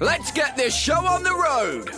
Let's get this show on the road!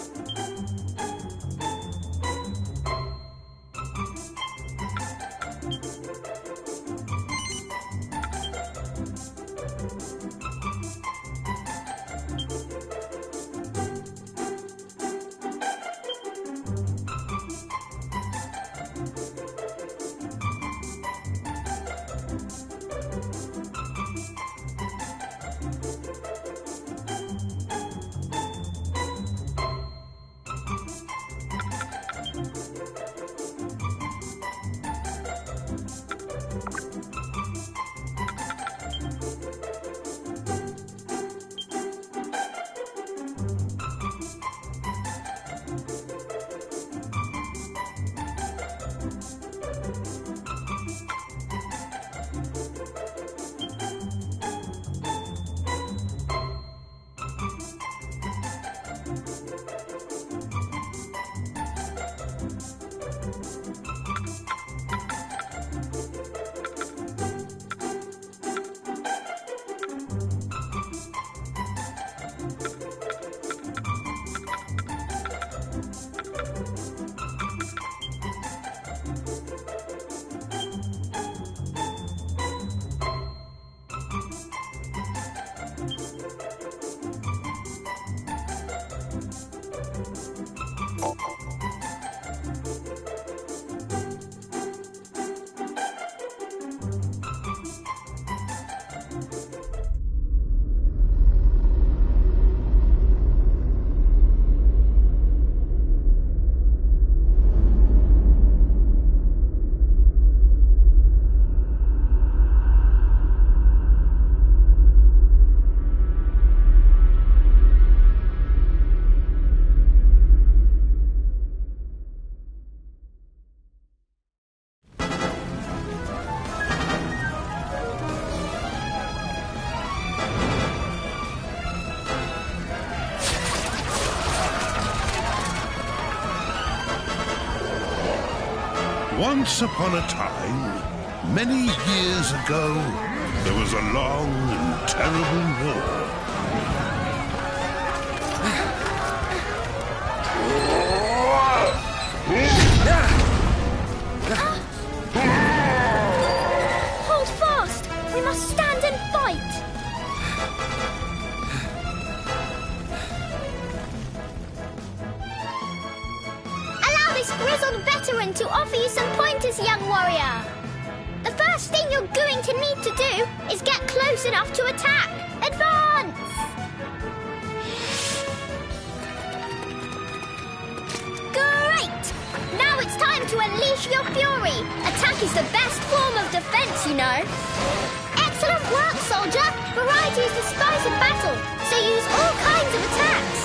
Once upon a time, many years ago, there was a long and terrible war. Hold fast! We must stand and fight! Allow this grizzled veteran to offer you some pointers, young warrior. The first thing you're going to need to do is get close enough to attack. Advance! Great! Now it's time to unleash your fury. Attack is the best form of defense, you know. Excellent work, soldier. Variety is the spice of battle, so use all kinds of attacks.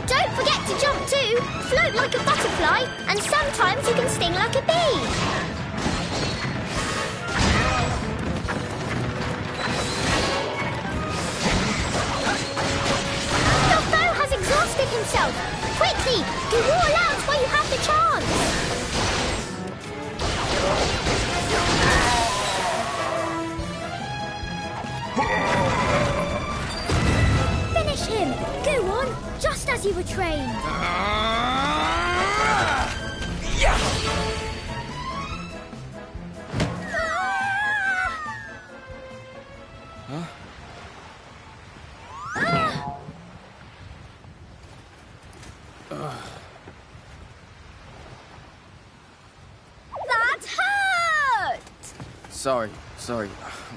Don't forget to jump too. Float like a butterfly, and sometimes you can sting like a bee. Your foe has exhausted himself. Quickly, go all out while you have the chance. Finish him. Go on. Just as you were trained. That hurt! Sorry. I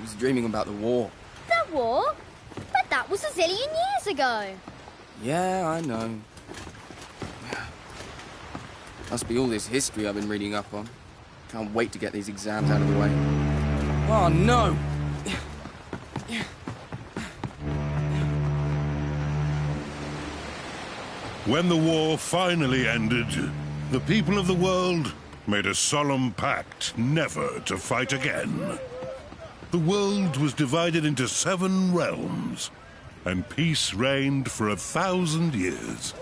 was dreaming about the war. The war? But that was a zillion years ago. Yeah, I know. Must be all this history I've been reading up on. Can't wait to get these exams out of the way. Oh, no! When the war finally ended, the people of the world made a solemn pact never to fight again. The world was divided into 7 realms. and peace reigned for 1,000 years.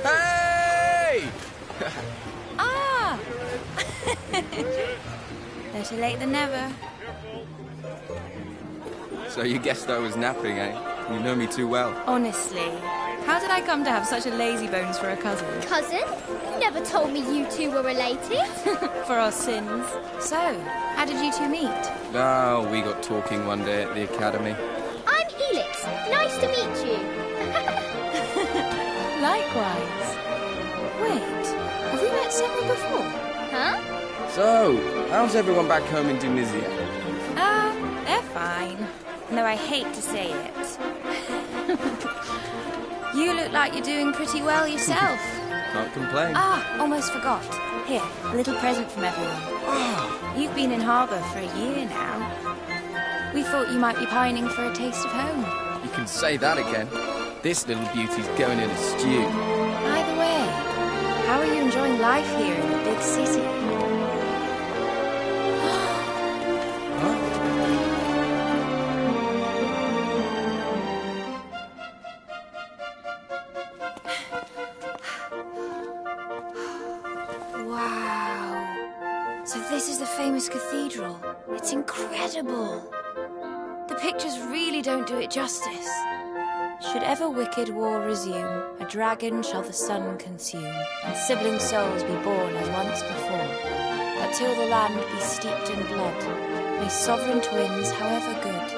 Hey! Ah! Better late than never. So you guessed I was napping, eh? You know me too well. Honestly, how did I come to have such a lazy bones for a cousin? Cousin? You never told me you two were related. For our sins. So, how did you two meet? Oh, we got talking one day at the academy. I'm Helix. Nice to meet you. Likewise. Wait, have we met several before? Huh? So, how's everyone back home in Tunisia? They're fine. Though I hate to say it. You look like you're doing pretty well yourself. Can't complain. Almost forgot. Here, a little present from everyone. You've been in harbour for a year now. We thought you might be pining for a taste of home. You can say that again. This little beauty's going in a stew. Either way, how are you enjoying life here in the big city? Wow. So this is the famous cathedral. It's incredible. The pictures really don't do it justice. Should ever wicked war resume, a dragon shall the sun consume, and sibling souls be born as once before. But till the land be steeped in blood, may sovereign twins, however good,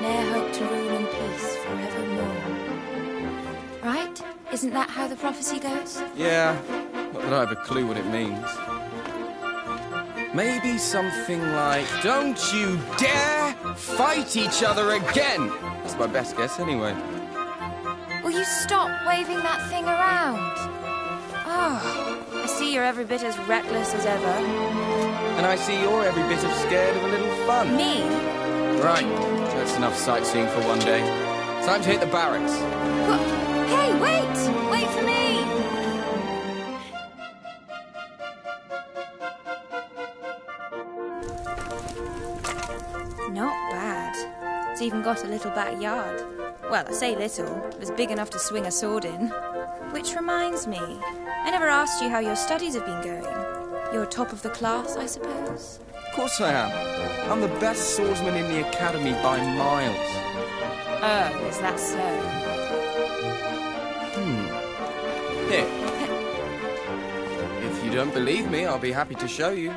ne'er hope to rule in peace forevermore. Right? Isn't that how the prophecy goes? Yeah, not that I have a clue what it means. Maybe something like, don't you dare fight each other again! That's my best guess anyway. Will you stop waving that thing around? Oh, I see you're every bit as reckless as ever. And I see you're every bit of scared of a little fun. Me? Right, that's enough sightseeing for one day. Time to hit the barracks. What? Hey, wait! Wait for me! Not bad. It's even got a little backyard. Well, I say little. It was big enough to swing a sword in. Which reminds me, I never asked you how your studies have been going. You're top of the class, I suppose? Of course I am. I'm the best swordsman in the academy by miles. Oh, is that so? Here. If you don't believe me, I'll be happy to show you.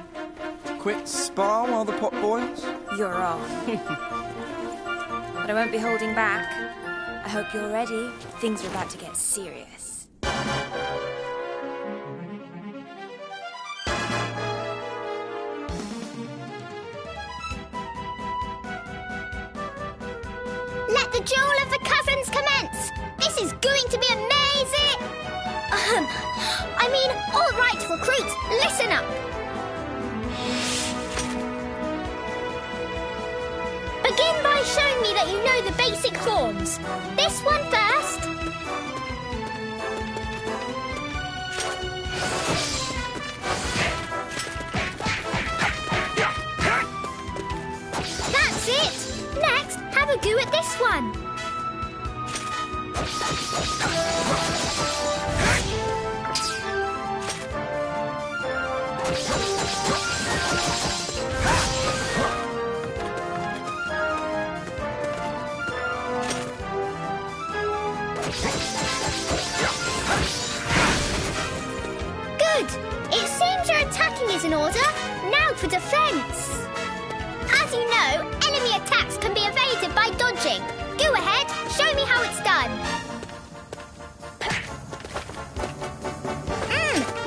Quick spar while the pot boils. You're on. But I won't be holding back. I hope you're ready. Things are about to get serious. Let the duel of the cousins commence. This is going to be amazing. All right, recruits, listen up. Begin by showing me that you know the basic forms. This one first. That's it. Next, have a go at this one. Good! It seems your attacking is in order. Now for defense. As you know, enemy attacks can be evaded by dodging. Go ahead, show me how it's done.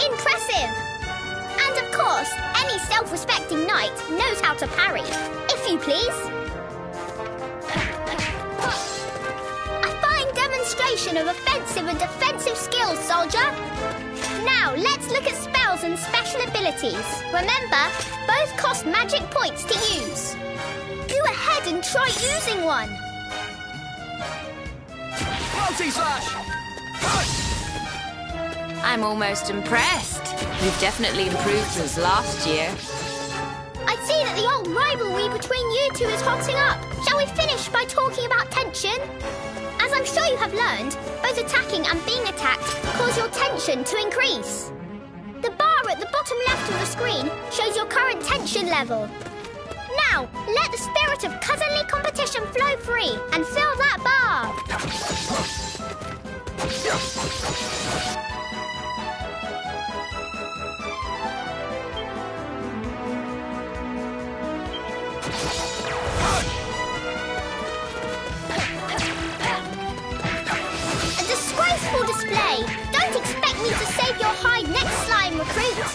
Impressive! And of course, any self-respecting knight knows how to parry. If you please. A fine demonstration of offensive and defensive skills, soldier. Now, let's look at spells and special abilities. Remember, both cost magic points to use. Go ahead and try using one. Multi-slash! I'm almost impressed. You've definitely improved since last year. I see that the old rivalry between you two is hotting up. Shall we finish by talking about tension? As I'm sure you have learned, both attacking and being attacked cause your tension to increase. The bar at the bottom left of the screen shows your current tension level. Now, let the spirit of cousinly competition flow free and fill that bar. A disgraceful display. Don't expect me to save your hide next, slime recruit.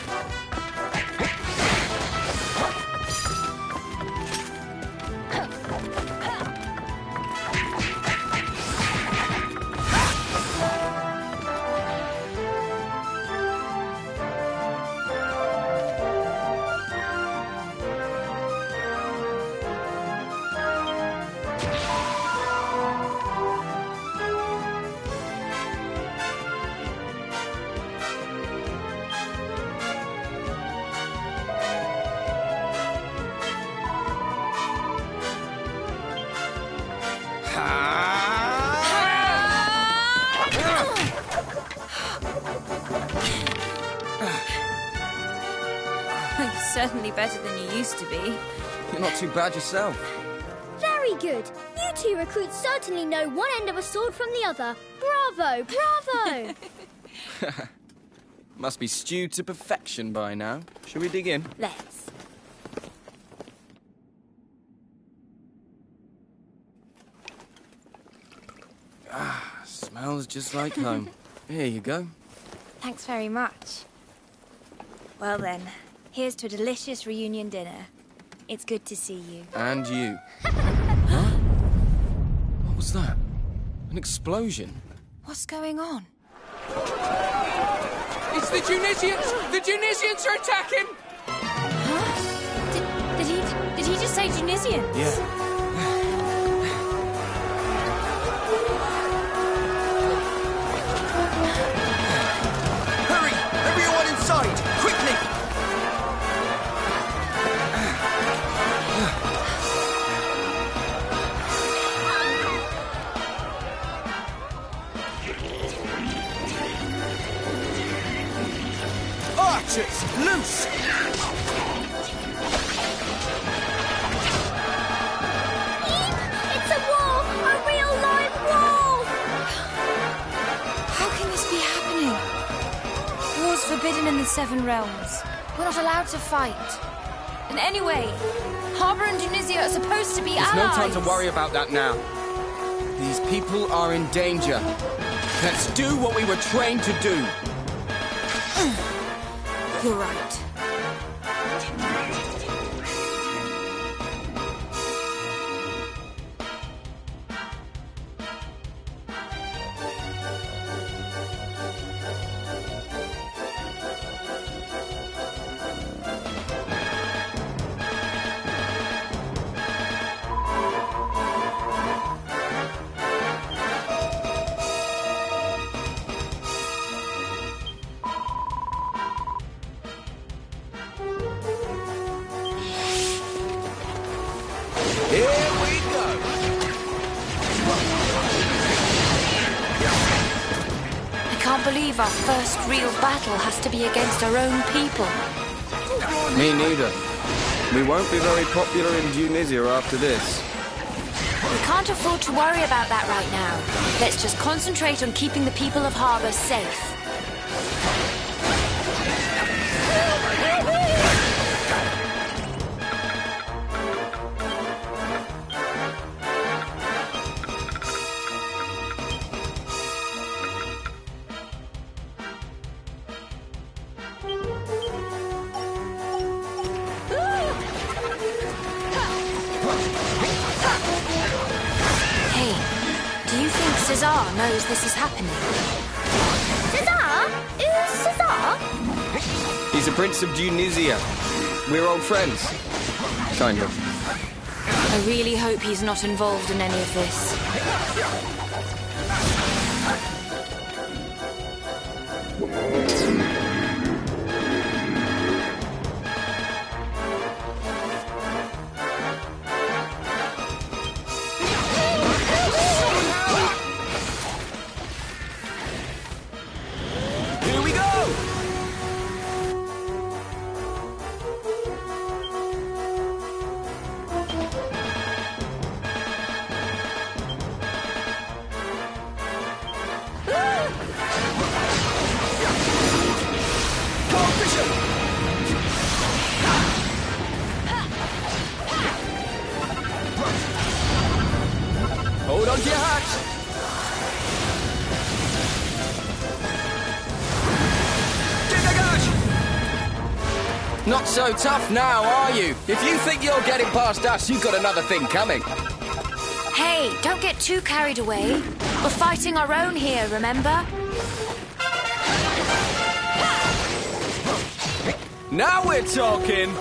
Certainly better than you used to be. You're not too bad yourself. Very good. You two recruits certainly know one end of a sword from the other. Bravo, bravo! Must be stewed to perfection by now. Shall we dig in? Let's. Smells just like home. Here you go. Thanks very much. Well then, here's to a delicious reunion dinner. It's good to see you. And you. Huh? What was that? An explosion? What's going on? It's the Tunisians! The Tunisians are attacking! Huh? Did he just say Tunisians? Yeah. Hurry! Everyone inside! Quickly! Archers, loose! It's a wall! A real live wall! How can this be happening? War's forbidden in the Seven Realms. We're not allowed to fight. And anyway, Harbour and Tunisia are supposed to be There's allies. no time to worry about that now. These people are in danger. Let's do what we were trained to do. You're right. Here we go! I can't believe our first real battle has to be against our own people. Me neither. We won't be very popular in Tunisia after this. We can't afford to worry about that right now. Let's just concentrate on keeping the people of Harbour safe. Hey, do you think Cesar knows this is happening? Cesar? Who's Cesar? He's a prince of Tunisia. We're old friends. Kind of. I really hope he's not involved in any of this. on to your hatch! Not so tough now, are you? If you think you're getting past us, you've got another thing coming. Hey, don't get too carried away. We're fighting our own here, remember? Now we're talking!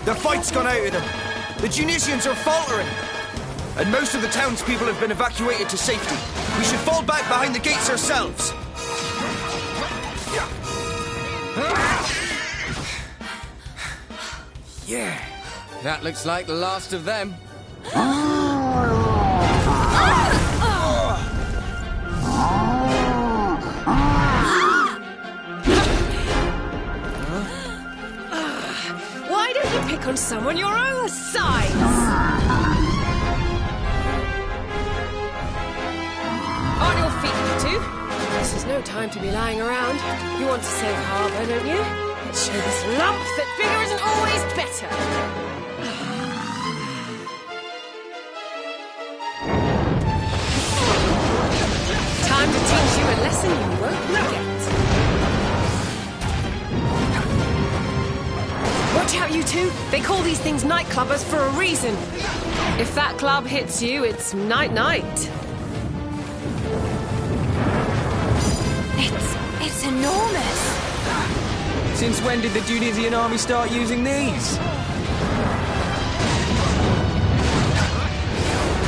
The fight's gone out of them. The Tunisians are faltering. And most of the townspeople have been evacuated to safety. We should fall back behind the gates ourselves. Yeah, that looks like the last of them. Why don't you pick on someone your own size? On your feet, you two. This is no time to be lying around. You want to save Harbour, don't you? Let's show this lump that bigger isn't always better. Time to teach you a lesson you won't forget. Watch out, you two. They call these things nightclubbers for a reason. If that club hits you, it's night-night. It's enormous. Since when did the Tunisian army start using these?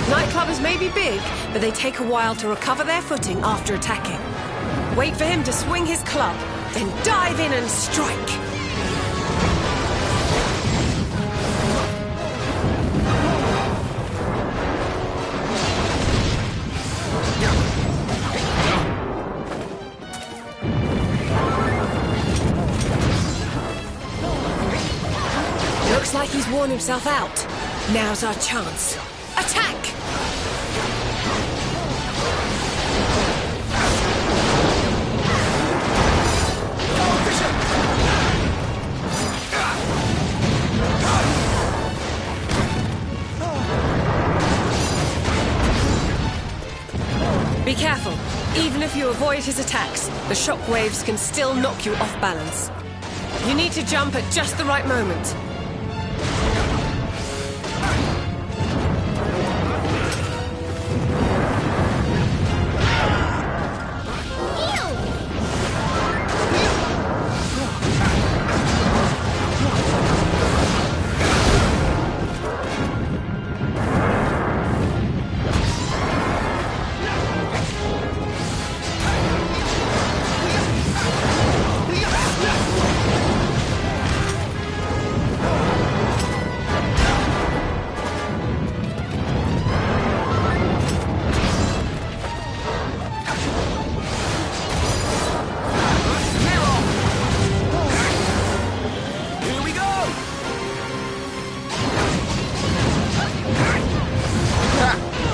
Nightclubbers may be big, but they take a while to recover their footing after attacking. Wait for him to swing his club, then dive in and strike. Looks like he's worn himself out. Now's our chance. Attack! Be careful. Even if you avoid his attacks, the shockwaves can still knock you off balance. You need to jump at just the right moment.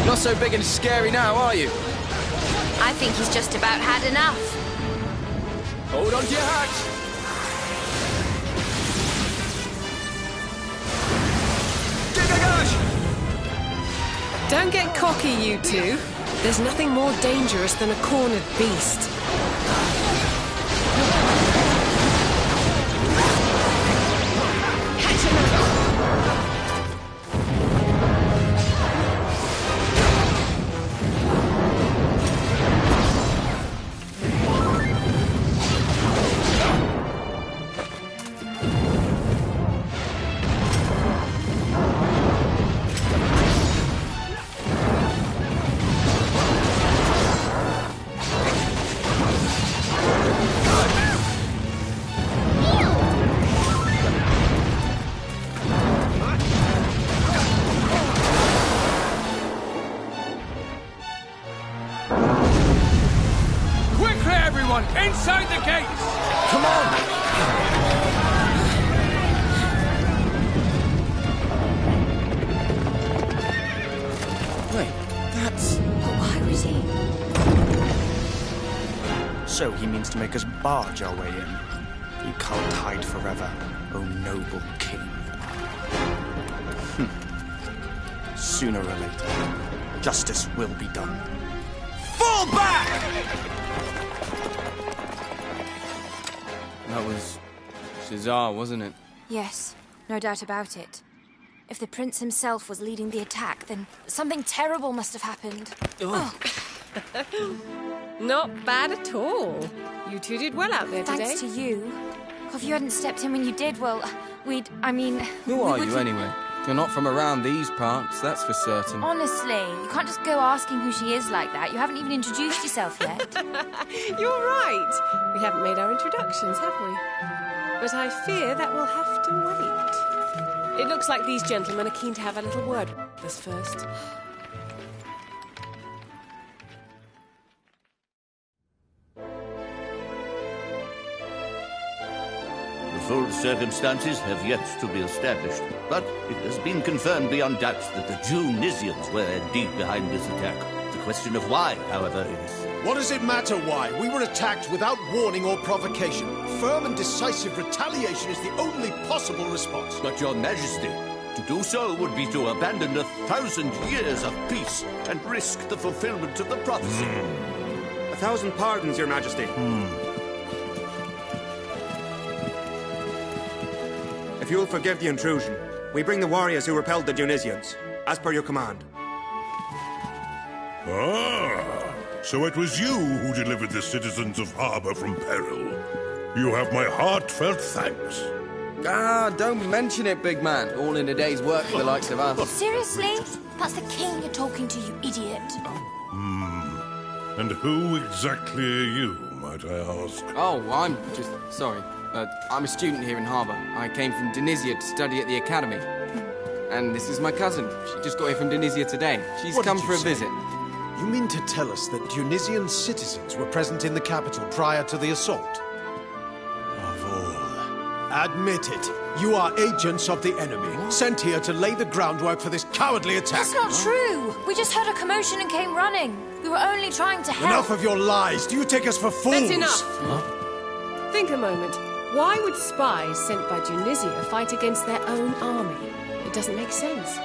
Not so big and scary now, are you? I think he's just about had enough. Hold on to your hatch! Don't get cocky, you two. There's nothing more dangerous than a cornered beast. Catch him! Inside the gates! Come on! Wait, that's... But why was he? So he means to make us barge our way in. You can't hide forever, O noble king. Sooner or later, Justice will be done. Fall back! That was Shazar, wasn't it? Yes, no doubt about it. If the prince himself was leading the attack, then something terrible must have happened. Oh. Not bad at all. You two did well out there today. Thanks to you. If you hadn't stepped in when you did, well, Who are you, anyway? You're not from around these parts, that's for certain. Honestly, you can't just go asking who she is like that. You haven't even introduced yourself yet. You're right. We haven't made our introductions, have we? But I fear that will have to wait. It looks like these gentlemen are keen to have a little word with us first. The full circumstances have yet to be established, but it has been confirmed beyond doubt that the Junisians were indeed behind this attack. The question of why, however, is... What does it matter why? We were attacked without warning or provocation. Firm and decisive retaliation is the only possible response. But, Your Majesty, to do so would be to abandon 1,000 years of peace and risk the fulfillment of the prophecy. 1,000 pardons, Your Majesty. If you'll forgive the intrusion, we bring the warriors who repelled the Junisians, as per your command. Ah, so it was you who delivered the citizens of Harbor from peril. You have my heartfelt thanks. Don't mention it, big man. All in a day's work for the likes of us. Seriously? That's the king you're talking to, you idiot. And who exactly are you, might I ask? Oh, I'm just... sorry. I'm a student here in Harbor. I came from Denizia to study at the academy. And this is my cousin. She just got here from Denizia today. She's come for a visit. You mean to tell us that Tunisian citizens were present in the capital prior to the assault? Of all. Admit it. You are agents of the enemy, sent here to lay the groundwork for this cowardly attack. That's not true. We just heard a commotion and came running. We were only trying to help. Enough of your lies. Do you take us for fools? That's enough. Think a moment. Why would spies sent by Tunisia fight against their own army? It doesn't make sense.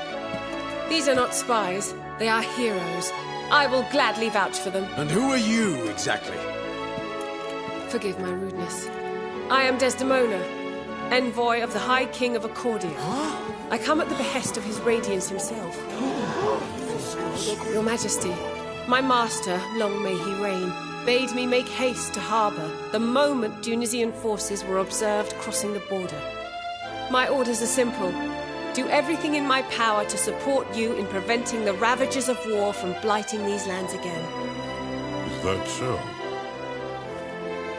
These are not spies. They are heroes. I will gladly vouch for them. And who are you, exactly? Forgive my rudeness. I am Desdemona, envoy of the High King of Accordia. I come at the behest of His Radiance himself. Your Majesty, my master, long may he reign, bade me make haste to Harbor the moment Tunisian forces were observed crossing the border. My orders are simple. Do everything in my power to support you in preventing the ravages of war from blighting these lands again. Is that so?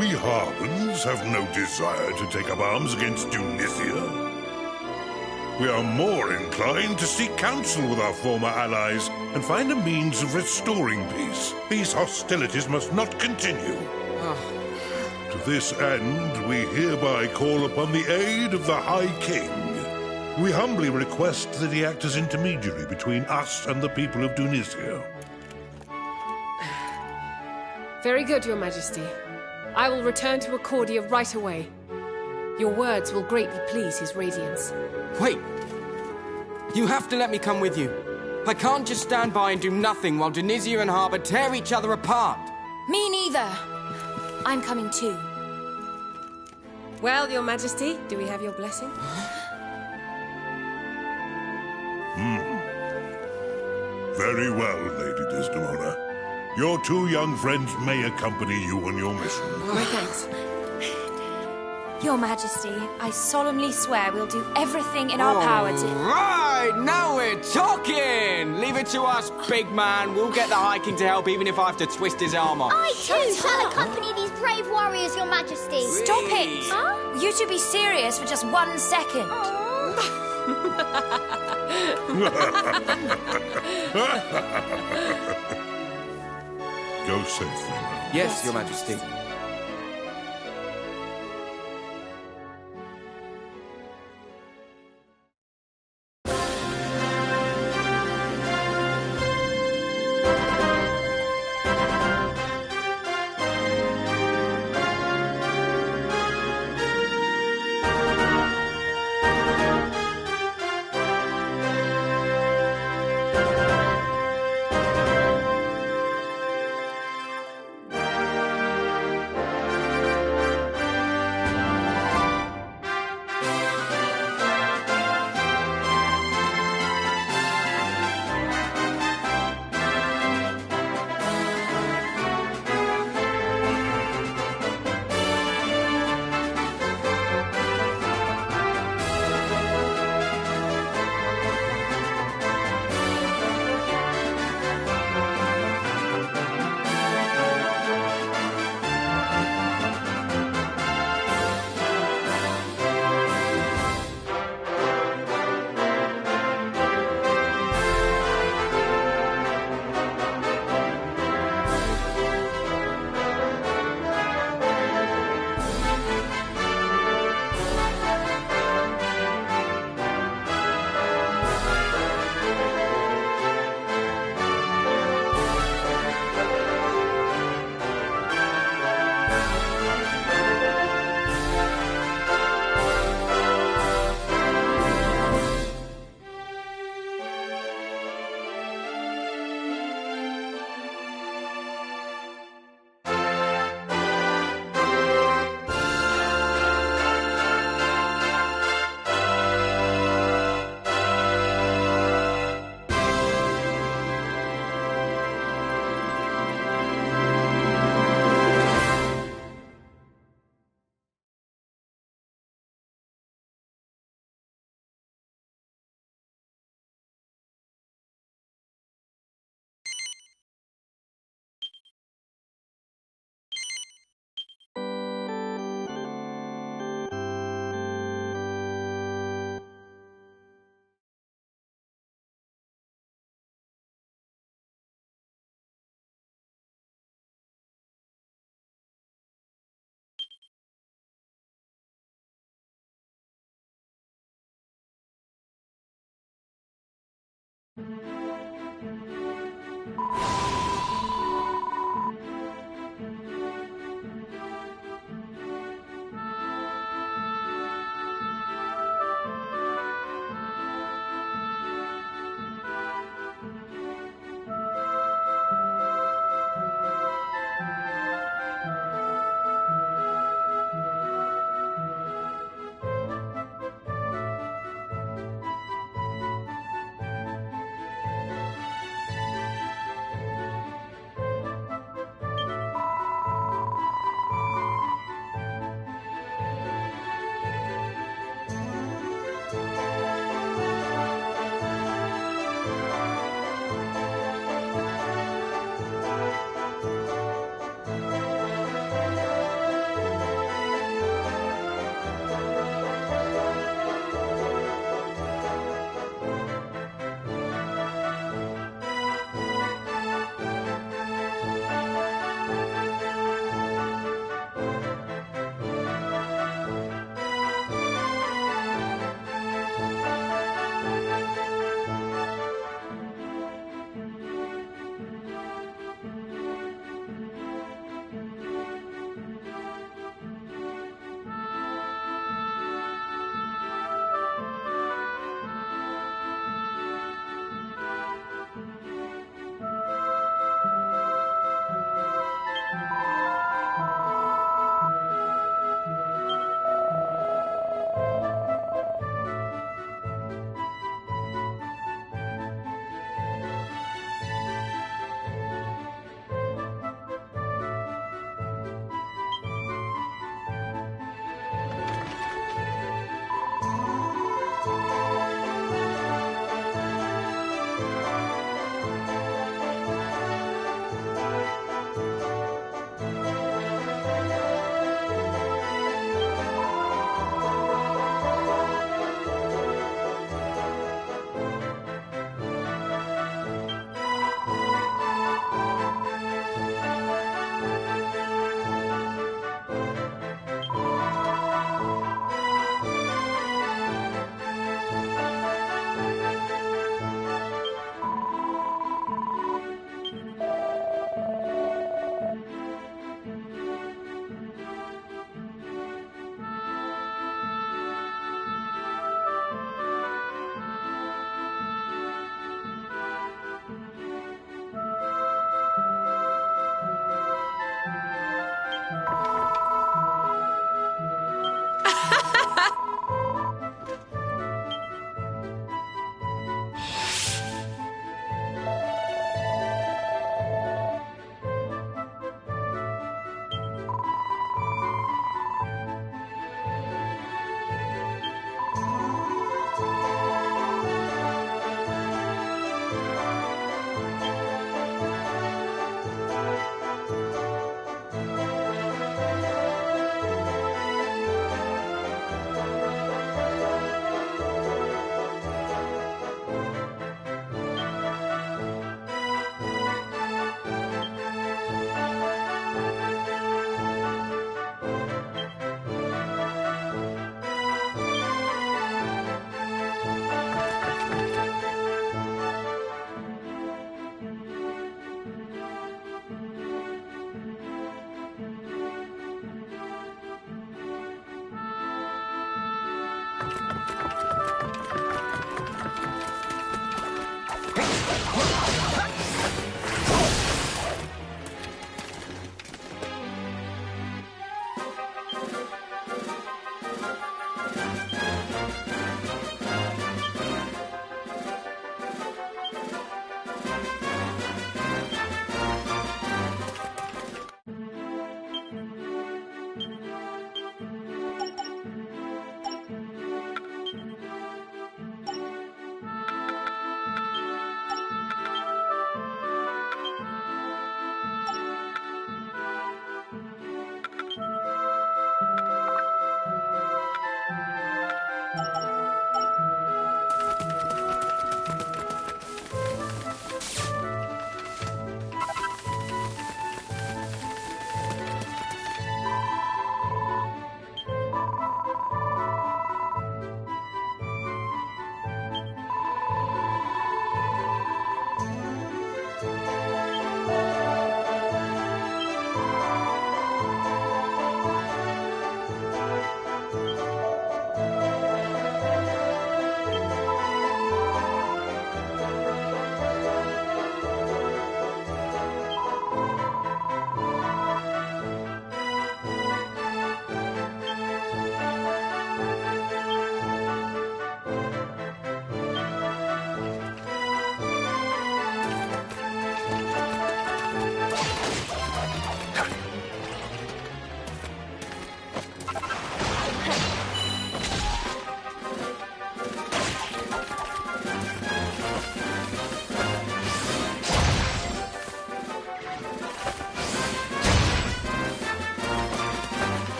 We Harbans have no desire to take up arms against Tunisia. We are more inclined to seek counsel with our former allies and find a means of restoring peace. These hostilities must not continue. To this end, we hereby call upon the aid of the High King. We humbly request that he act as intermediary between us and the people of Tunisia. Very good, Your Majesty. I will return to Accordia right away. Your words will greatly please His Radiance. Wait! You have to let me come with you. I can't just stand by and do nothing while Tunisia and Harbor tear each other apart. Me neither. I'm coming too. Well, Your Majesty, do we have your blessing? Very well, Lady Desdemona. Your two young friends may accompany you on your mission. My thanks. Your Majesty, I solemnly swear we'll do everything in our power to... Right, now we're talking! Leave it to us, big man. We'll get the High King to help even if I have to twist his arm off. I too shall accompany these brave warriors, Your Majesty. Stop it! Huh? You two be serious for just 1 second. Go safely now. Yes, Your Majesty.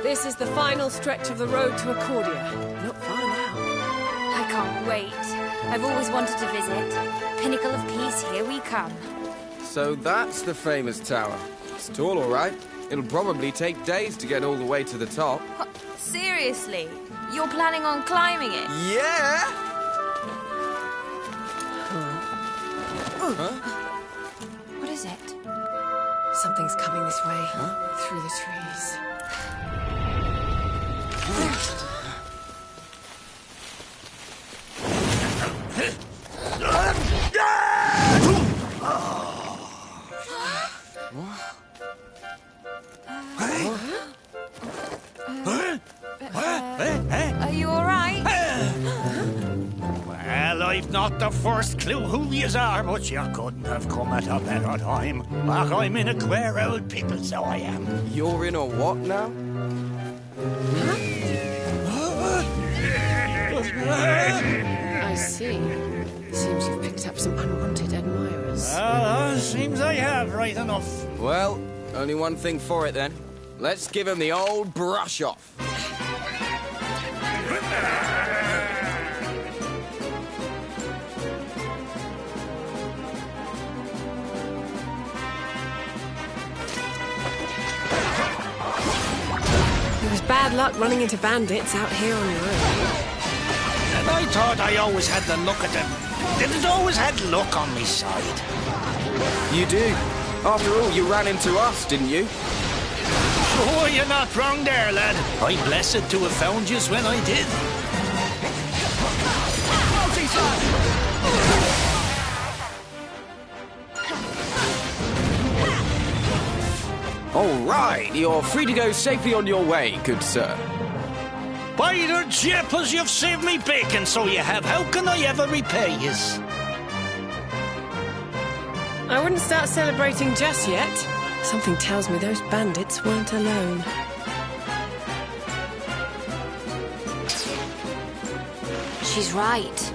This is the final stretch of the road to Accordia. Not far now. I can't wait. I've always wanted to visit. Pinnacle of Peace, here we come. So that's the famous tower. It's tall, all right. It'll probably take days to get all the way to the top. Seriously? You're planning on climbing it? Yeah! What is it? Something's coming this way, through the trees. Are you all right? Well, I've not the first clue who yous are, but you couldn't have come at a better time. Ach, I'm in a queer old pickle, so I am. You're in a what now? I see. Seems you've picked up some unwanted admirers. Seems I have, right enough. Well, only one thing for it then. Let's give him the old brush off. It was bad luck running into bandits out here on your own. And I thought I always had the look at them. Didn't always had luck on me side. You do. After all, you ran into us, didn't you? Oh, you're not wrong there, lad. I'm blessed to have found yous when I did. All right, you're free to go safely on your way, good sir. By the jeepers, you've saved me bacon, so you have. How can I ever repay yous? I wouldn't start celebrating just yet. Something tells me those bandits weren't alone. She's right.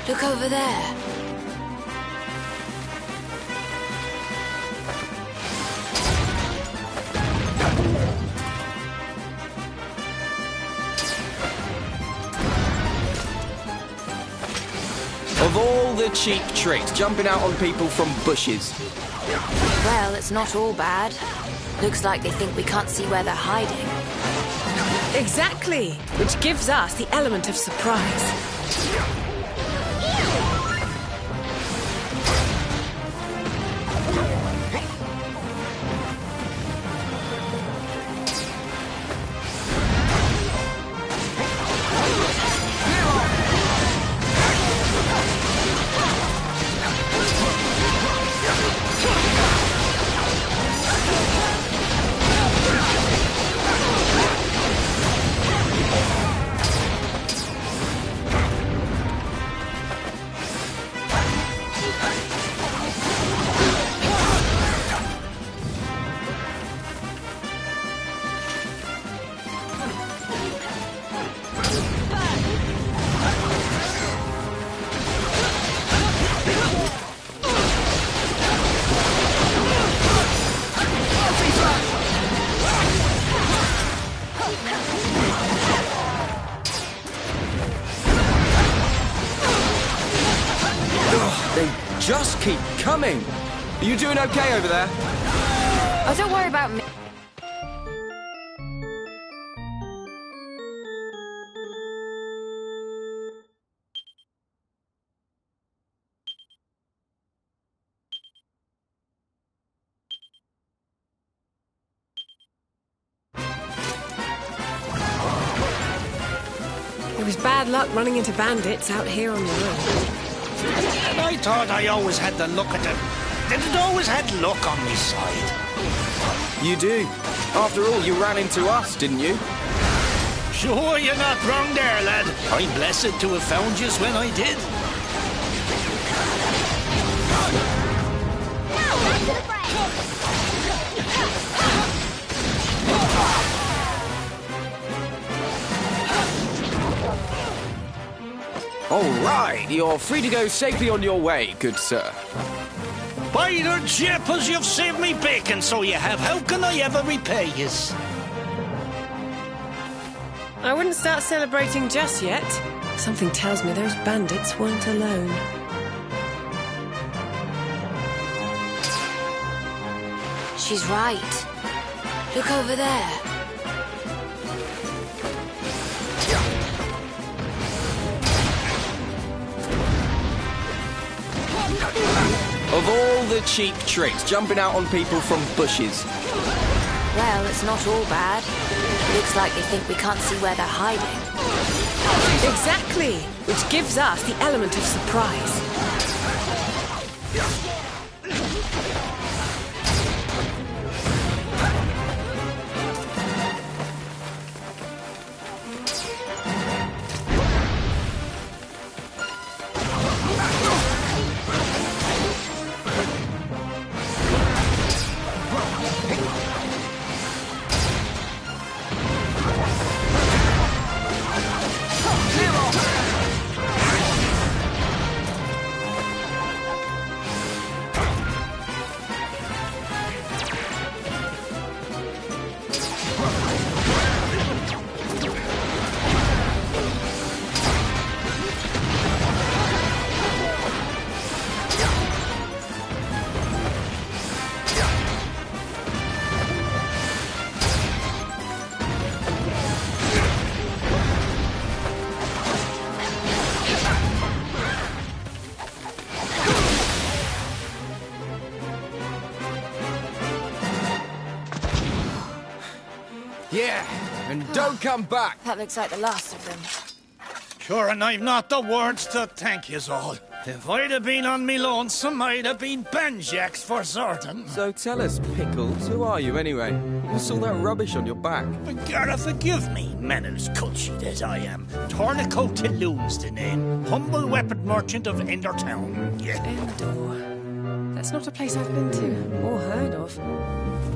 Look over there. Of all the cheap tricks, jumping out on people from bushes. Well, it's not all bad. Looks like they think we can't see where they're hiding. Exactly, which gives us the element of surprise. Just keep coming. Are you doing okay over there? Oh, don't worry about me. It was bad luck running into bandits out here on your own. And I thought I always had the look at them. Didn't always had luck on me side. You do. After all, you ran into us, didn't you? Sure, you're not wrong there, lad. I'm blessed to have found yous when I did. All right, you're free to go safely on your way, good sir. By the jeepers, you've saved me bacon, so you have. How can I ever repay yous? I wouldn't start celebrating just yet. Something tells me those bandits weren't alone. She's right. Look over there. Of all the cheap tricks, jumping out on people from bushes. Well, it's not all bad. Looks like they think we can't see where they're hiding. Exactly! Which gives us the element of surprise. Yeah, and don't come back. That looks like the last of them. Sure, and I've not the words to thank yous all. If I'd have been on me lonesome, I'd have been Benjax for certain. So tell us, Pickles, who are you anyway? What's all that rubbish on your back? Gotta forgive me, manners cultured as I am. Tornico Tilloon's the name. Humble weapon merchant of Endertown. Yeah. Endor. That's not a place I've been to, or heard of.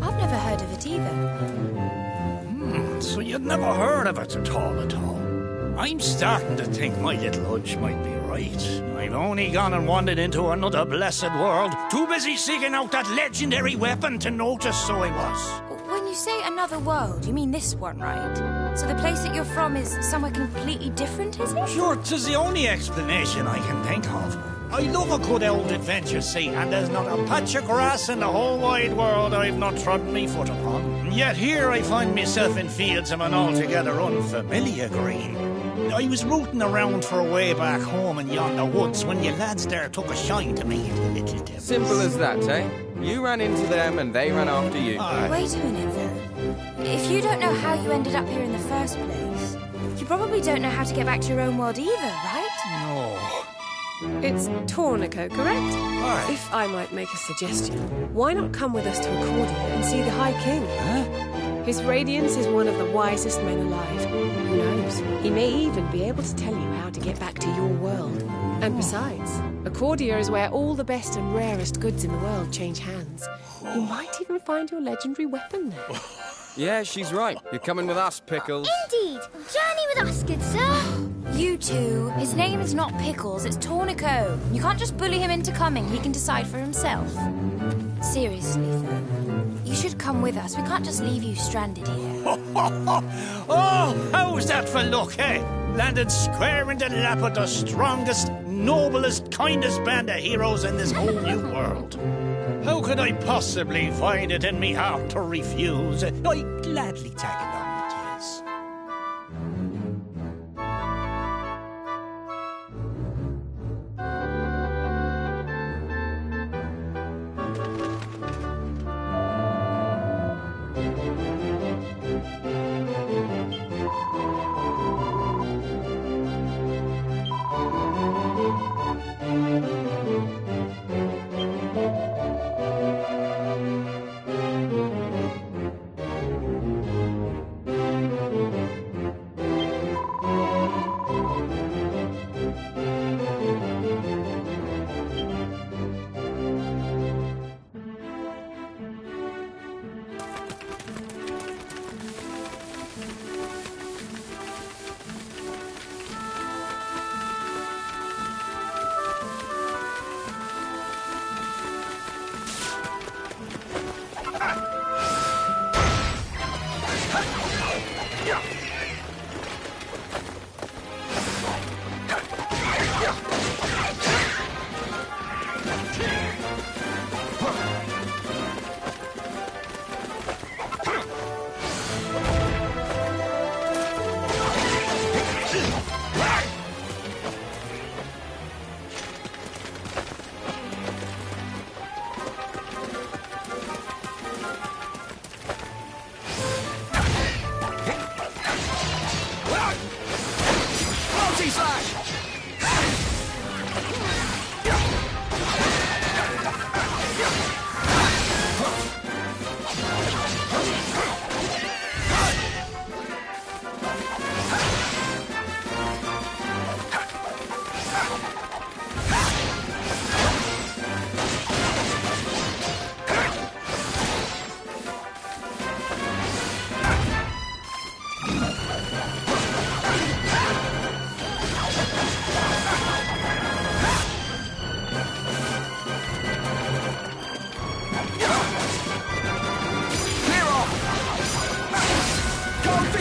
I've never heard of it either. So you'd never heard of it at all. I'm starting to think my little hunch might be right. I've only gone and wandered into another blessed world, too busy seeking out that legendary weapon to notice so I was. When you say another world, you mean this one, right? So the place that you're from is somewhere completely different, is it? Sure, 'tis the only explanation I can think of. I love a good old adventure, see, and there's not a patch of grass in the whole wide world I've not trodden me foot upon. And yet here I find myself in fields of an altogether unfamiliar green. I was rooting around for a way back home in yonder woods when you lads there took a shine to me, little devils. Simple as that, eh? You ran into them and they ran after you. Wait a minute, though. If you don't know how you ended up here in the first place, you probably don't know how to get back to your own world either, right? No. It's Tornico, correct? Aye. If I might make a suggestion, why not come with us to Accordia and see the High King? Huh? His Radiance is one of the wisest men alive. Who knows? He may even be able to tell you how to get back to your world. And besides, Accordia is where all the best and rarest goods in the world change hands. You might even find your legendary weapon there. Yeah, she's right. You're coming with us, Pickles. Indeed. Journey with us, good sir. You two, his name is not Pickles, it's Tornico. You can't just bully him into coming, he can decide for himself. Seriously, though, you should come with us. We can't just leave you stranded here. Oh, how's that for luck, eh? Landed square in the lap of the strongest, noblest, kindest band of heroes in this whole new world. How could I possibly find it in me heart to refuse? I'd gladly tag along with yous.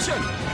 Attention!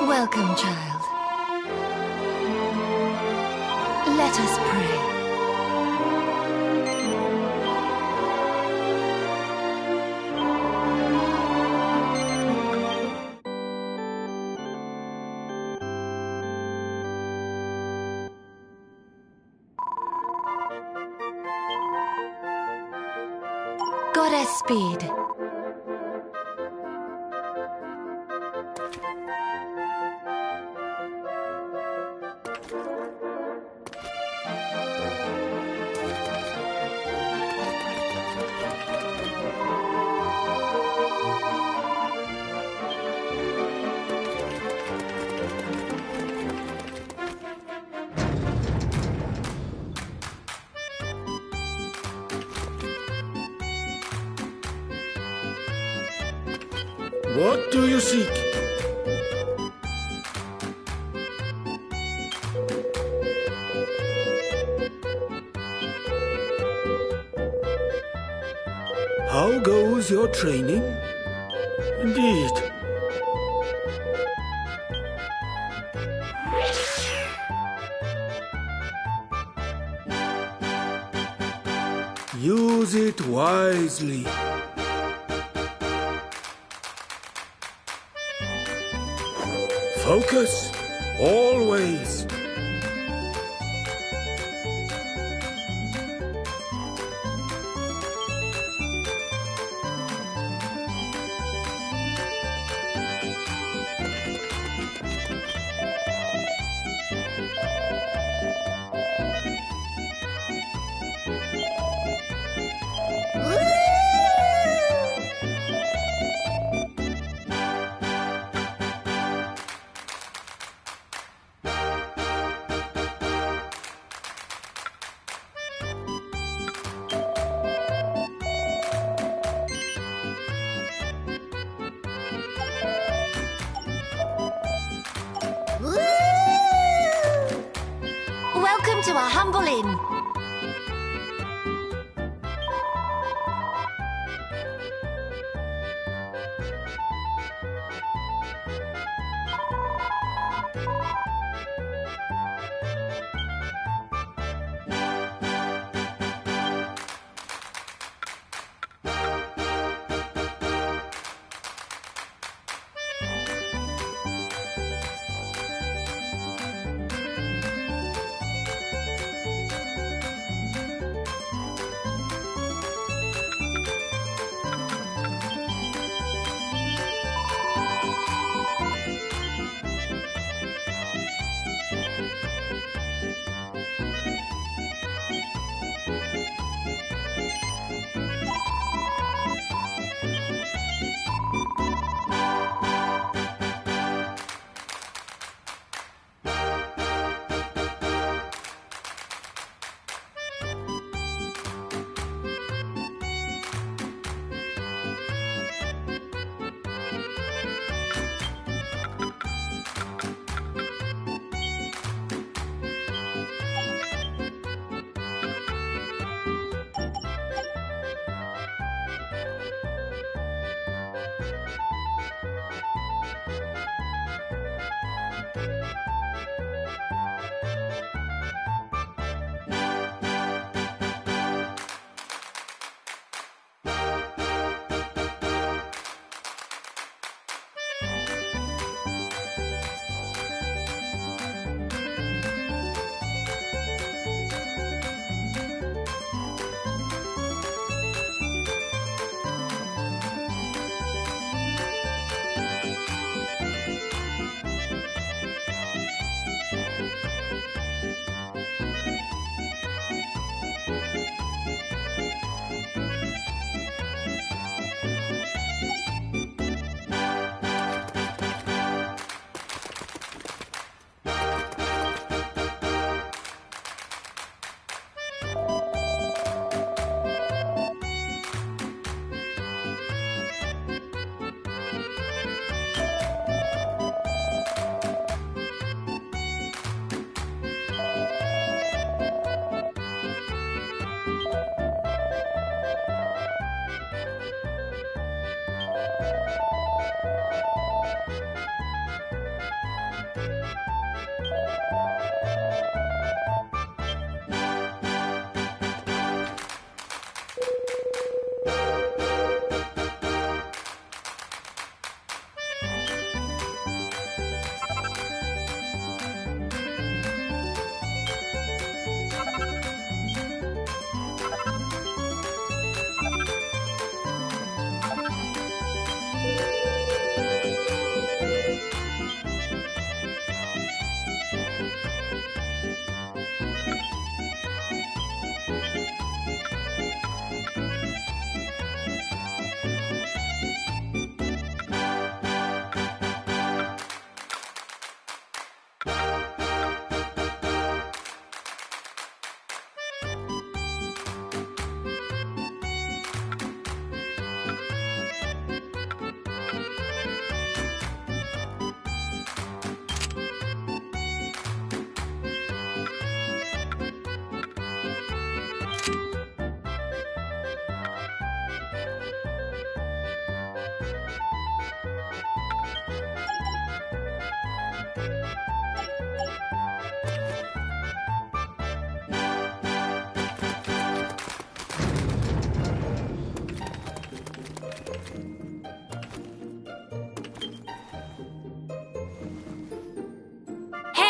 Welcome, child. Let us pray. Goddess Speed. What do you seek? How goes your training? Indeed. Use it wisely. Focus, always. Welcome to our humble inn.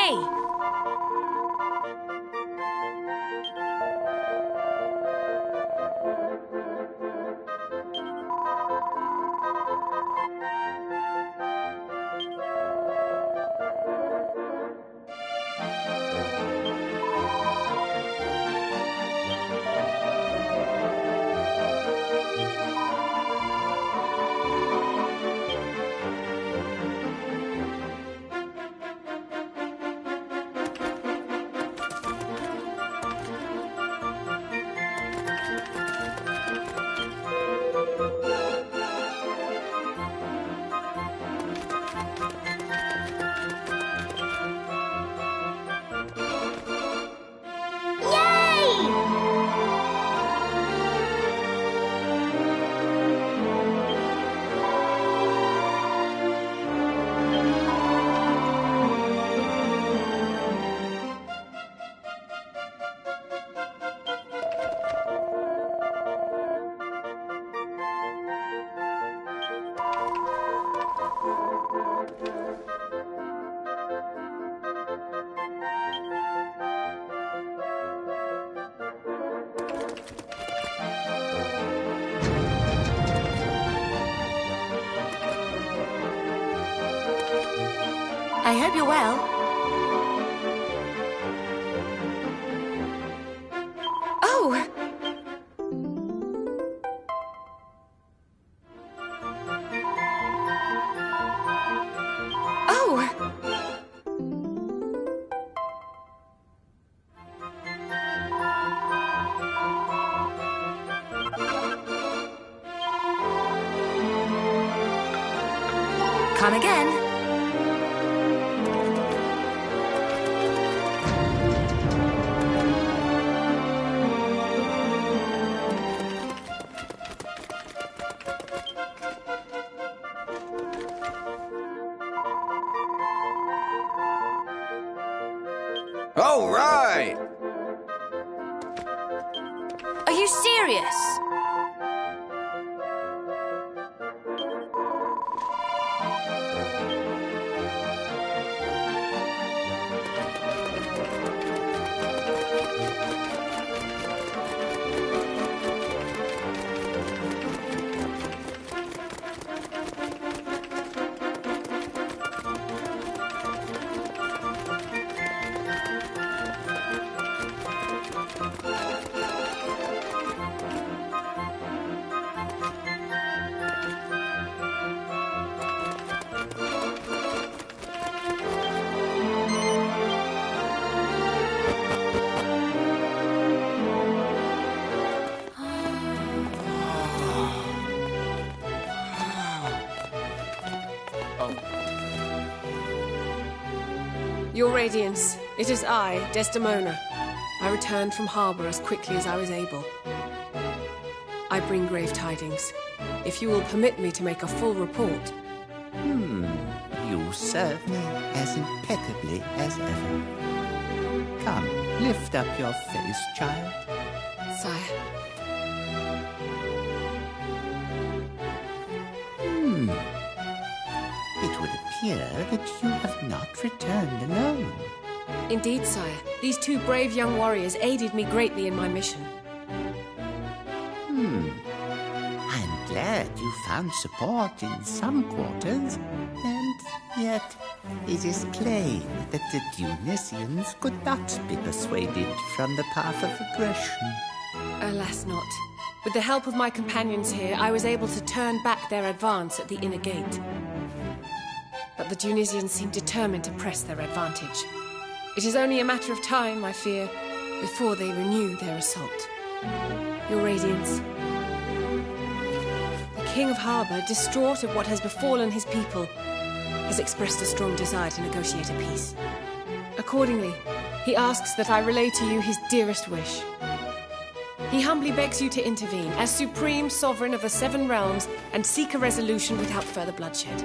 Hey! I hope you're well. Oh! Oh! Come again. All right! Are you serious? Your Radiance, it is I, Desdemona. I returned from Harbor as quickly as I was able. I bring grave tidings. If you will permit me to make a full report. You serve me as impeccably as ever. Come, lift up your face, child. Sire. It would appear that you have not returned alone. Indeed, sire. These two brave young warriors aided me greatly in my mission. I'm glad you found support in some quarters, and yet it is plain that the Dionysians could not be persuaded from the path of aggression. Alas not. With the help of my companions here, I was able to turn back their advance at the inner gate. But the Dionysians seem determined to press their advantage. It is only a matter of time, I fear, before they renew their assault. Your Radiance. The King of Harbor, distraught at what has befallen his people, has expressed a strong desire to negotiate a peace. Accordingly, he asks that I relay to you his dearest wish. He humbly begs you to intervene as supreme sovereign of the Seven Realms and seek a resolution without further bloodshed.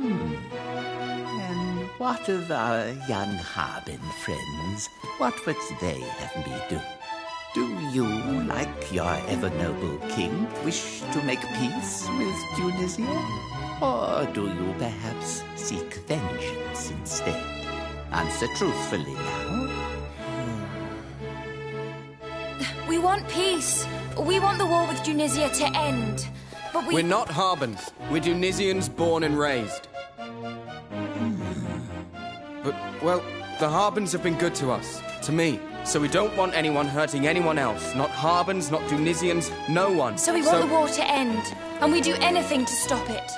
And what of our young Harbin friends? What would they have me do? Do you, like your ever-noble king, wish to make peace with Tunisia? Or do you perhaps seek vengeance instead? Answer truthfully now. We want peace. We want the war with Tunisia to end. But We're not Harbans. We're Tunisians born and raised. But, well, the Harbans have been good to us. To me. So we don't want anyone hurting anyone else. Not Harbans, not Tunisians, no one. So we want the war to end. And we do anything to stop it.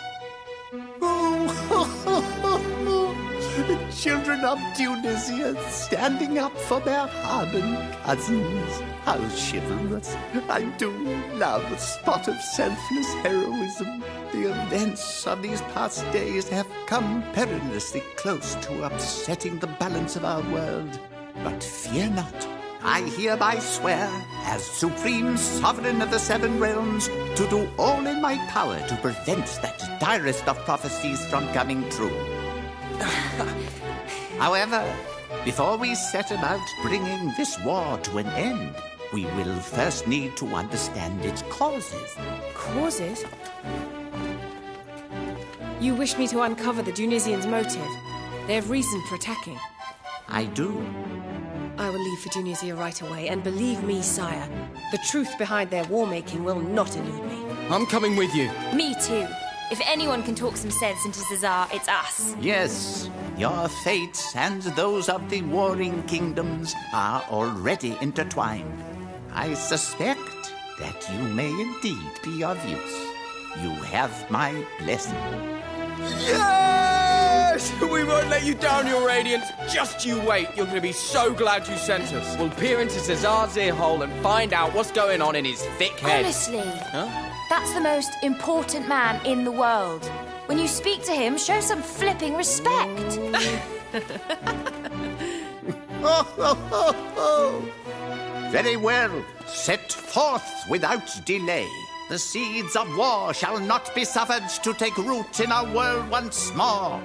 The children of Tunisia standing up for their Harben cousins. How chivalrous. I do love a spot of selfless heroism. The events of these past days have come perilously close to upsetting the balance of our world. But fear not. I hereby swear, as supreme sovereign of the Seven Realms, to do all in my power to prevent that direst of prophecies from coming true. However, before we set about bringing this war to an end, we will first need to understand its causes. Causes? You wish me to uncover the Tunisians' motive. They have reason for attacking. I do. I will leave for Tunisia right away, and believe me, sire, the truth behind their war-making will not elude me. I'm coming with you. Me too. If anyone can talk some sense into Cesar, it's us. Yes, your fates and those of the warring kingdoms are already intertwined. I suspect that you may indeed be of use. You have my blessing. Yes! We won't let you down, Your Radiance. Just you wait. You're going to be so glad you sent us. We'll peer into Cesar's ear hole and find out what's going on in his thick head. Honestly, Huh? that's the most important man in the world. When you speak to him, show some flipping respect. Very well. Set forth without delay. The seeds of war shall not be suffered to take root in our world once more.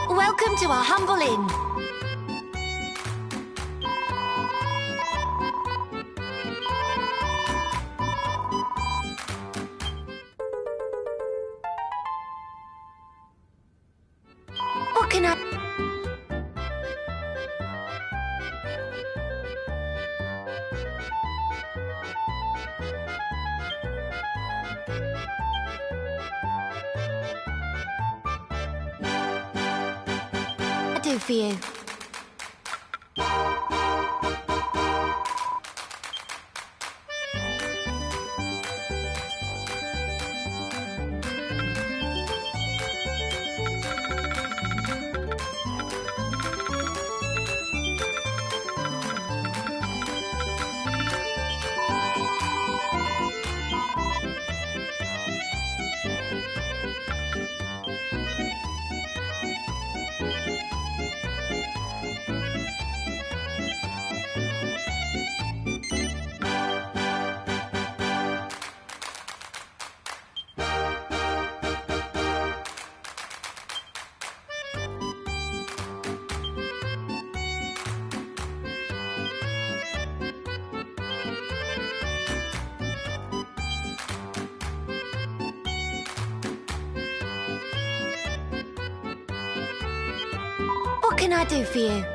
Welcome to our humble inn. What can I... do for you? What can I do for you?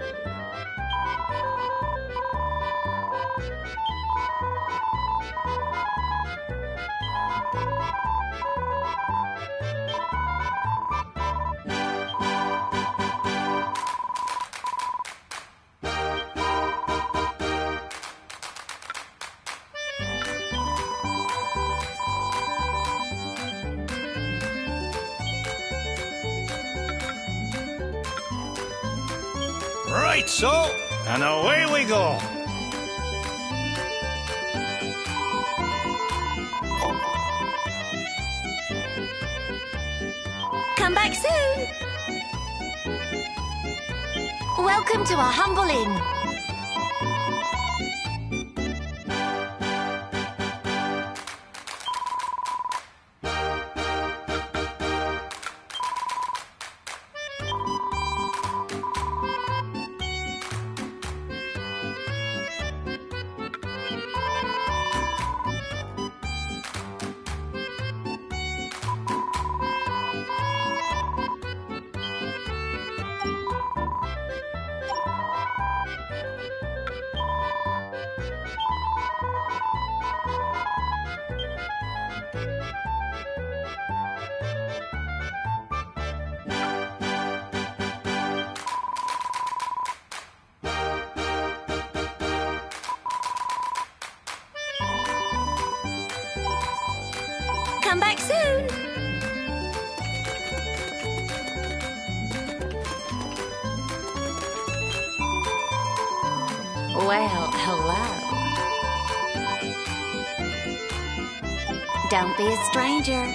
Right so, and away we go. Come back soon. Welcome to our humble inn. Come back soon. Well, hello. Don't be a stranger.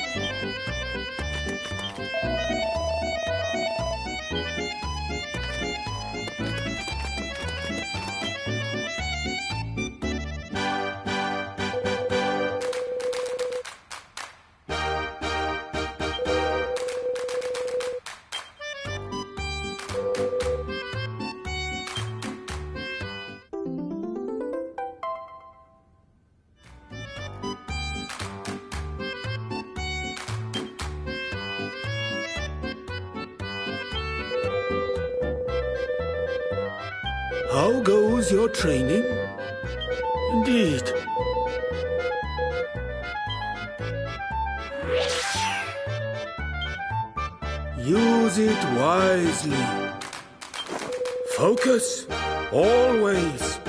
How goes your training? Indeed. Use it wisely. Focus, always.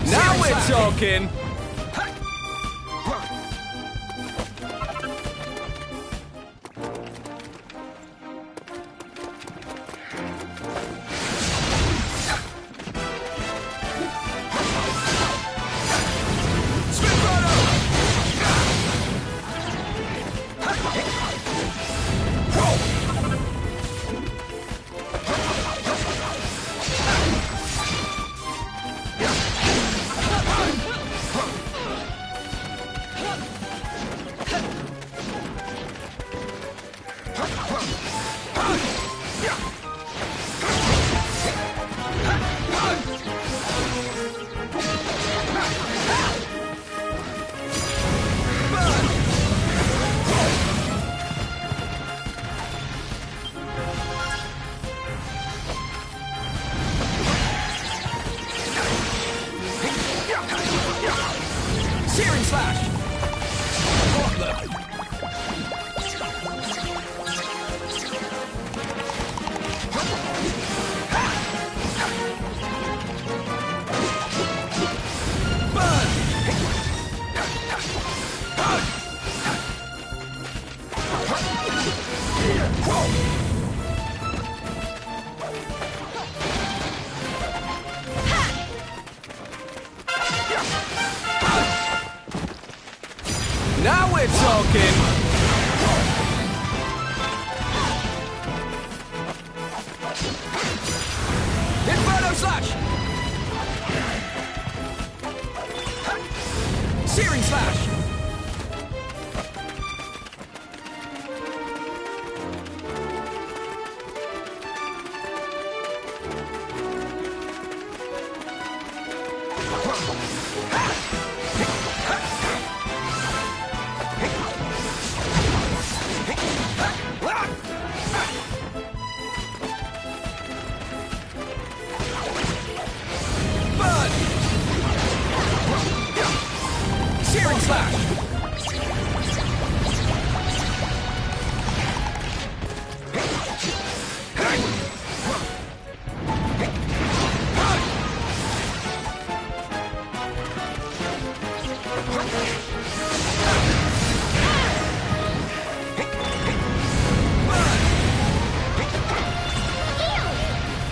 Now we're talking! Searing slash! Now we're talking! Inferno slash! Searing slash! Searing slash!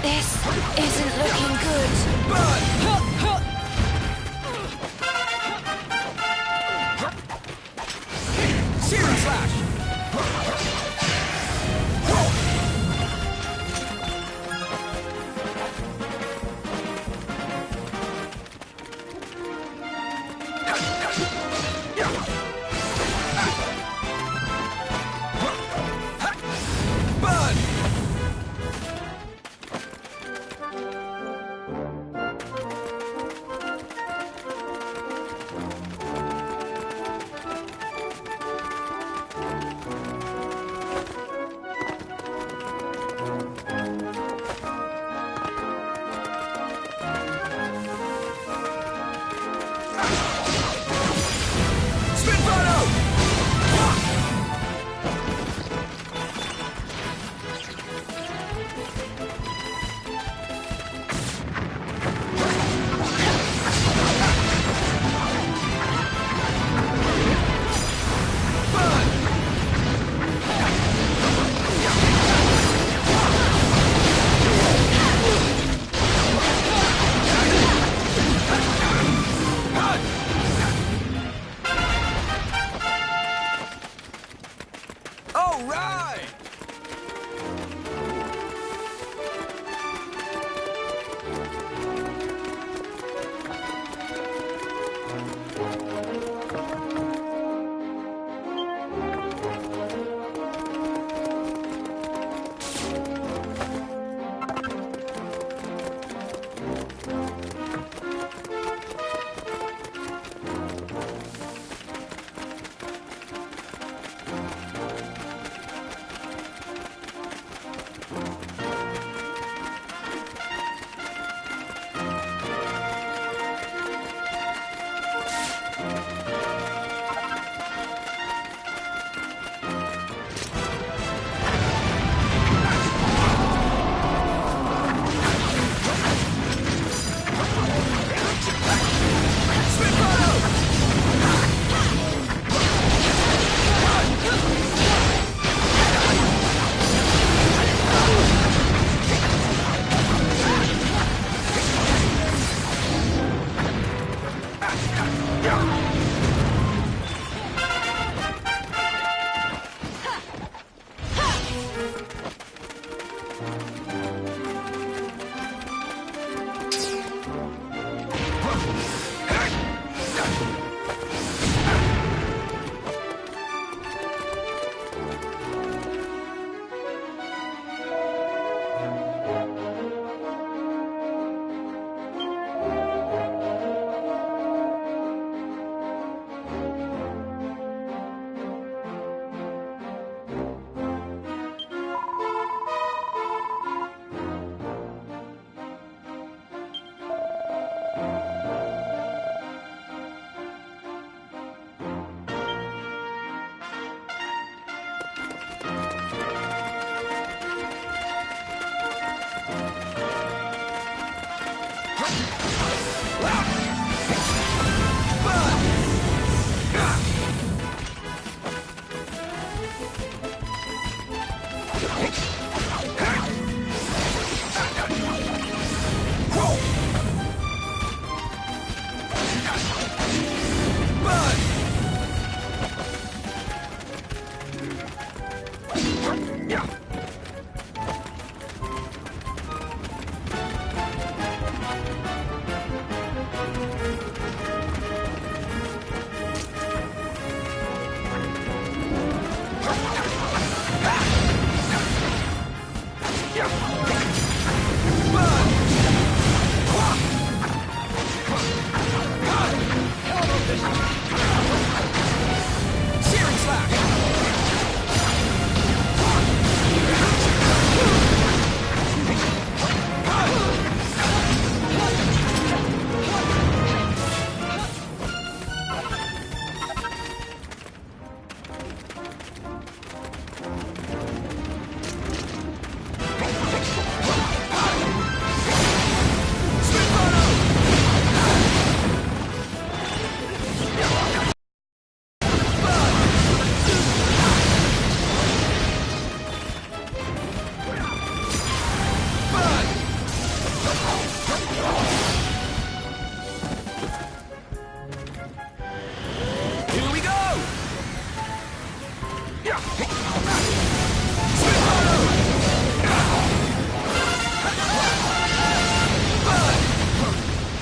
This isn't looking good. Searing slash! Burn!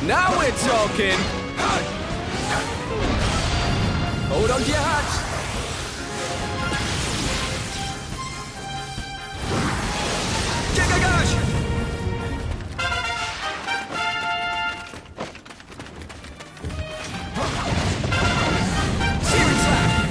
Now we're talking! Hold on to your hats! Gigagash! Searing slash!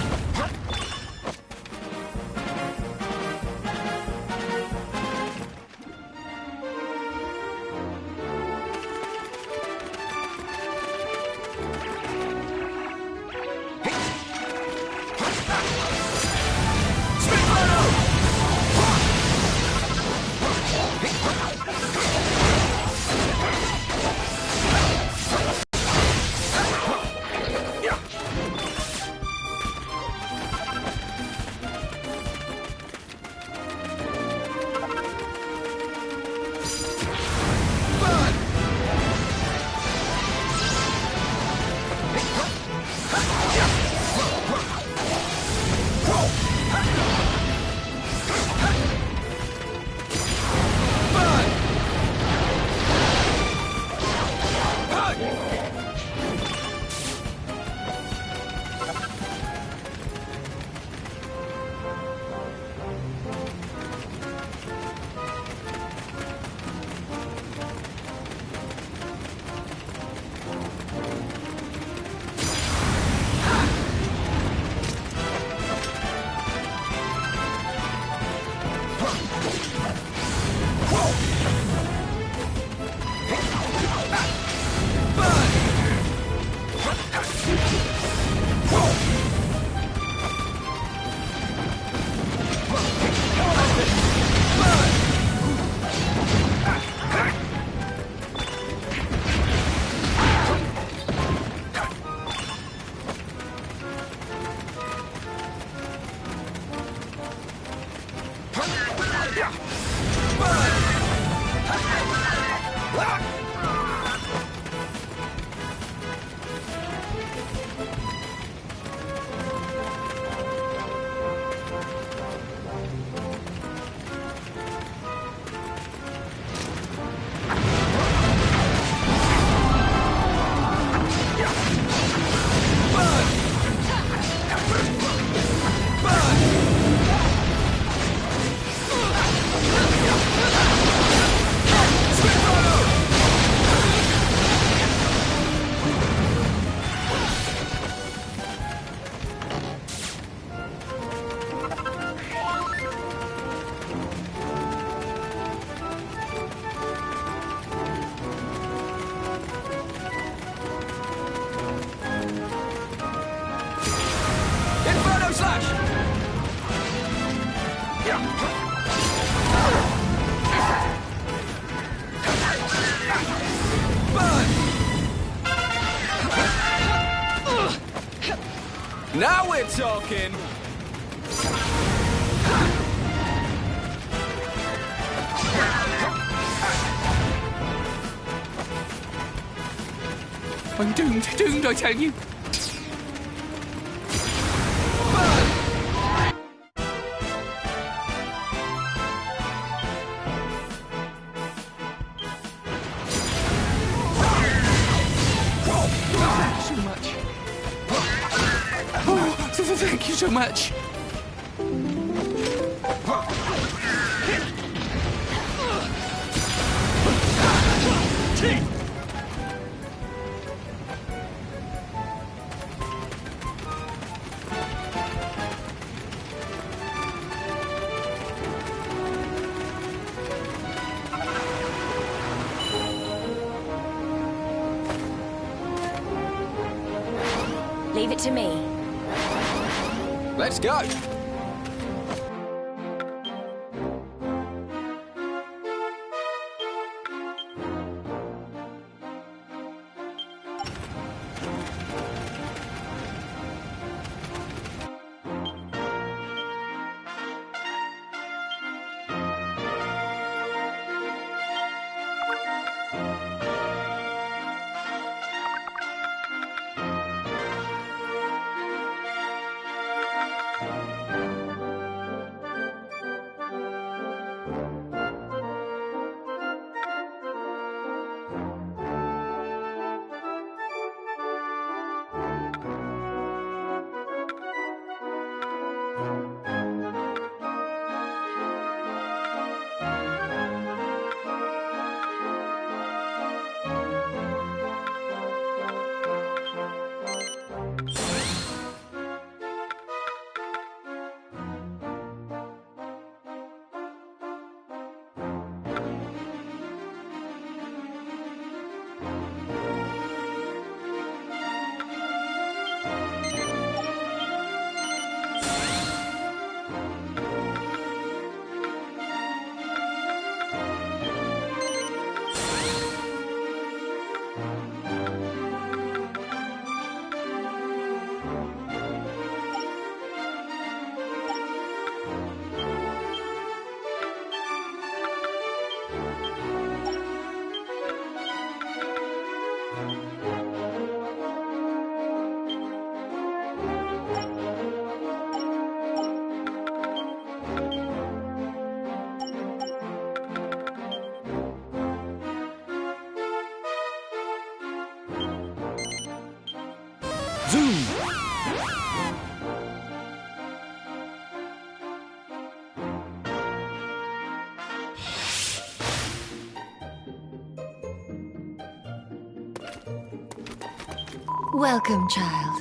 Now we're talking! I'm doomed, I tell you. Thank you so much. Leave it to me. Let's go. Zoom! Welcome, child.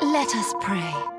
Let us pray.